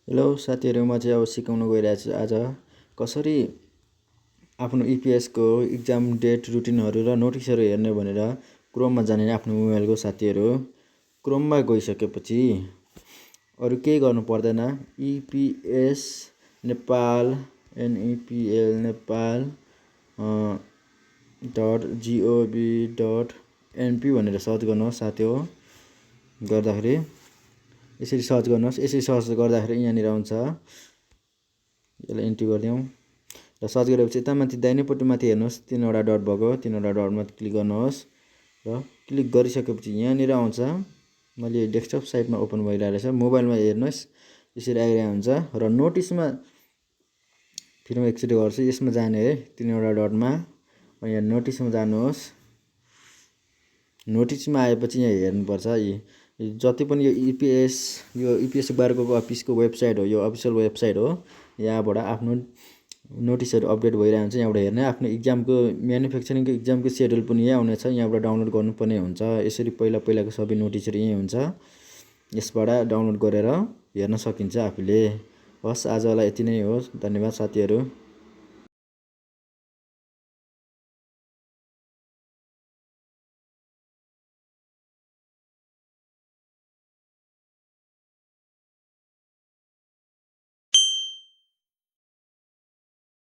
Hello साथीहरू, म चाहिँ अब सिकाउन गइरहेको छु आज कसरी आफ्नो इपिएसको इक्जाम डेट रुटिनहरू र नोटिसहरू हेर्ने भनेर क्रोममा जाने आफ्नो मोबाइलको साथीहरू। क्रोममा गइसकेपछि अरू केही गर्नु पर्दैन। EPS Nepal NEPL Nepal .gov.np भनेर सर्च गर्नुहोस् साथी हो। गर्दाखेरि यसरी सर्च गर्नुहोस्। यसरी सर्च गर्दाखेरि यहाँनिर आउँछ, यसलाई इन्ट्री गरिदिउँ र सर्च गरेपछि यता माथि दाहिनेपट्टि माथि हेर्नुहोस्, तीनवटा डट भएको, तीनवटा डटमा क्लिक गर्नुहोस् र क्लिक गरिसकेपछि यहाँनिर आउँछ। मैले डेस्कटप साइटमा ओपन भइरहेको रहेछ, मोबाइलमा हेर्नुहोस् यसरी आइरहेको हुन्छ र नोटिसमा फेरि म एकचोटि गर्छु, यसमा जाने है तीनवटा डटमा। यहाँ नोटिसमा जानुहोस्। नोटिसमा आएपछि यहाँ हेर्नुपर्छ जति पनि यो इपिएस बारको अफिसको वेबसाइट हो, यो अफिसियल वेबसाइट हो। यहाँबाट आफ्नो नोटिसहरू अपडेट भइरहेको हुन्छ। यहाँबाट हेर्ने आफ्नो इक्जामको म्यानुफ्याक्चरिङको इक्जामको सेड्युल पनि यहीँ आउनेछ। यहाँबाट डाउनलोड गर्नुपर्ने हुन्छ। यसरी पहिलाको सबै नोटिसहरू यहीँ हुन्छ। यसबाट डाउनलोड गरेर हेर्न सकिन्छ आफूले। हस्, आजलाई यति नै हो। धन्यवाद साथीहरू।